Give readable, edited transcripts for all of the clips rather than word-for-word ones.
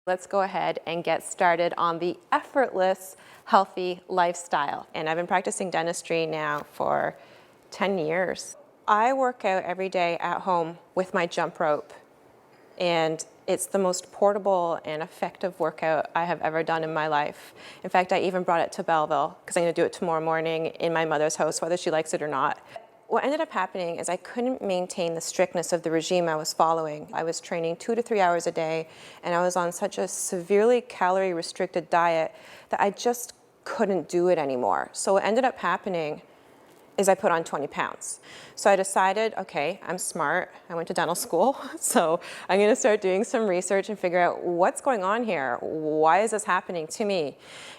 Let's go ahead and get started on the effortless, healthy lifestyle. And I've been practicing dentistry now for 10 years. I work out every day at home with my jump rope, and it's the most portable and effective workout I have ever done in my life. In fact, I even brought it to Belleville because I'm going to do it tomorrow morning in my mother's house, whether she likes it or not. What ended up happening is I couldn't maintain the strictness of the regime I was following. I was training 2 to 3 hours a day, and I was on such a severely calorie-restricted diet that I just couldn't do it anymore. So what ended up happening is I put on 20 pounds. So I decided, okay, I'm smart. I went to dental school, so I'm gonna start doing some research and figure out what's going on here. Why is this happening to me?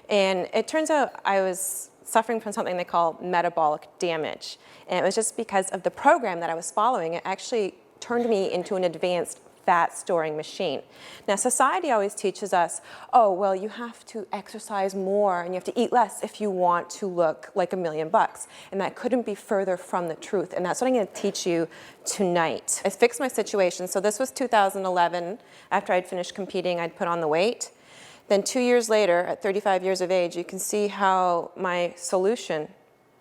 And it turns out I was suffering from something they call metabolic damage. And it was just because of the program that I was following. It actually turned me into an advanced fat storing machine. Now, society always teaches us, oh, well, you have to exercise more and you have to eat less if you want to look like $1,000,000. And that couldn't be further from the truth. And that's what I'm going to teach you tonight. I fixed my situation. So this was 2011. After I'd finished competing, I'd put on the weight. Then 2 years later, at 35 years of age, you can see how my solution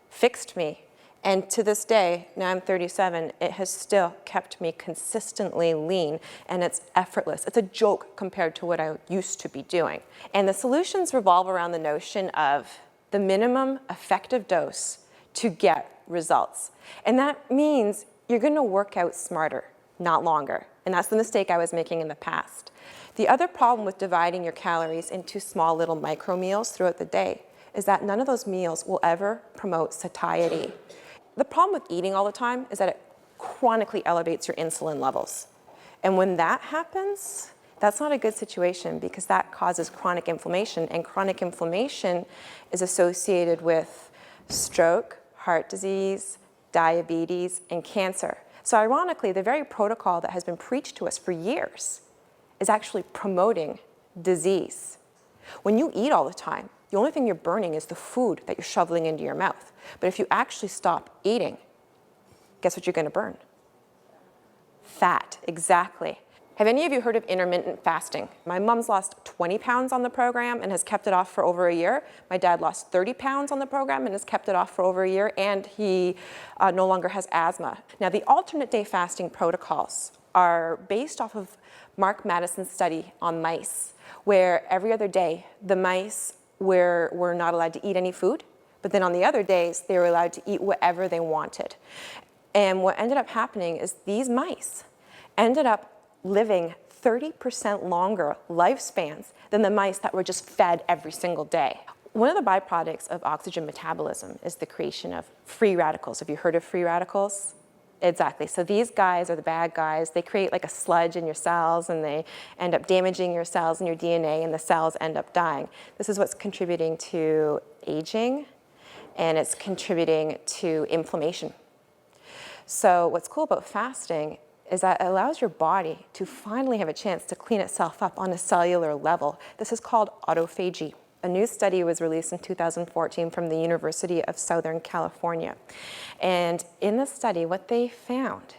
fixed me. And to this day, now I'm 37, it has still kept me consistently lean, and it's effortless. It's a joke compared to what I used to be doing. And the solutions revolve around the notion of the minimum effective dose to get results. And that means you're gonna work out smarter, not longer. And that's the mistake I was making in the past. The other problem with dividing your calories into small little micro meals throughout the day is that none of those meals will ever promote satiety. The problem with eating all the time is that it chronically elevates your insulin levels. And when that happens, that's not a good situation because that causes chronic inflammation, and chronic inflammation is associated with stroke, heart disease, diabetes, and cancer. So ironically, the very protocol that has been preached to us for years is actually promoting disease. When you eat all the time, the only thing you're burning is the food that you're shoveling into your mouth. But if you actually stop eating, guess what you're going to burn? Fat, exactly. Have any of you heard of intermittent fasting? My mom's lost 20 pounds on the program and has kept it off for over a year. My dad lost 30 pounds on the program and has kept it off for over a year, and he no longer has asthma. Now, the alternate day fasting protocols are based off of Mark Madison's study on mice, where every other day the mice were not allowed to eat any food, but then on the other days they were allowed to eat whatever they wanted. And what ended up happening is these mice ended up living 30% longer lifespans than the mice that were just fed every single day. One of the byproducts of oxygen metabolism is the creation of free radicals. Have you heard of free radicals? Exactly. So these guys are the bad guys. They create like a sludge in your cells, and they end up damaging your cells and your DNA, and the cells end up dying. This is what's contributing to aging, and it's contributing to inflammation. So what's cool about fasting is that it allows your body to finally have a chance to clean itself up on a cellular level. This is called autophagy. A new study was released in 2014 from the University of Southern California. And in the study, what they found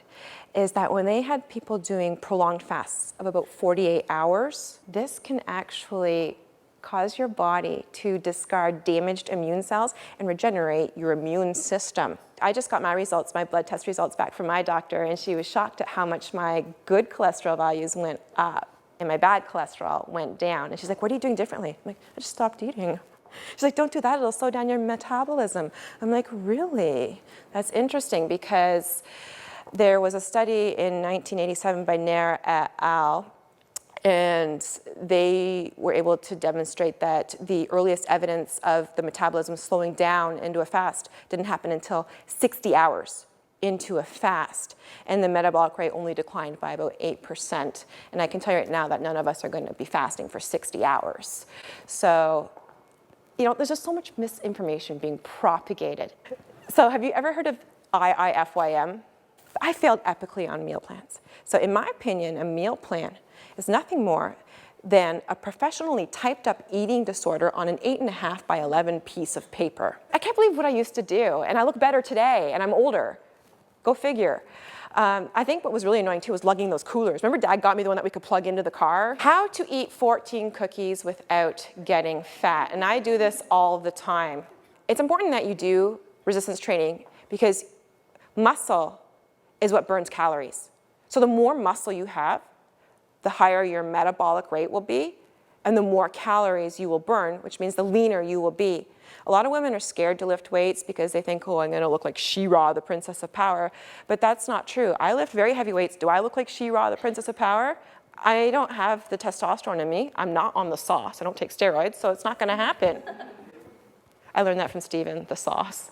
is that when they had people doing prolonged fasts of about 48 hours, this can actually cause your body to discard damaged immune cells and regenerate your immune system. I just got my results, my blood test results back from my doctor, and she was shocked at how much my good cholesterol values went up and my bad cholesterol went down. And she's like, what are you doing differently? I'm like, I just stopped eating. She's like, don't do that, it'll slow down your metabolism. I'm like, really? That's interesting, because there was a study in 1987 by Nair et al., and they were able to demonstrate that the earliest evidence of the metabolism slowing down into a fast didn't happen until 60 hours into a fast, and the metabolic rate only declined by about 8%. And I can tell you right now that none of us are going to be fasting for 60 hours. So, you know, there's just so much misinformation being propagated. So have you ever heard of IIFYM? I failed epically on meal plans. So in my opinion, a meal plan is nothing more than a professionally typed up eating disorder on an 8.5 by 11 piece of paper. I can't believe what I used to do, and I look better today, and I'm older. Go figure. I think what was really annoying too was lugging those coolers. Remember Dad got me the one that we could plug into the car? How to eat 14 cookies without getting fat. And I do this all the time. It's important that you do resistance training because muscle is what burns calories. So the more muscle you have, the higher your metabolic rate will be, and the more calories you will burn, which means the leaner you will be. A lot of women are scared to lift weights because they think, oh, I'm gonna look like She-Ra, the Princess of Power. But that's not true. I lift very heavy weights. Do I look like She-Ra, the Princess of Power? I don't have the testosterone in me. I'm not on the sauce. I don't take steroids, so it's not gonna happen. I learned that from Steven, the sauce.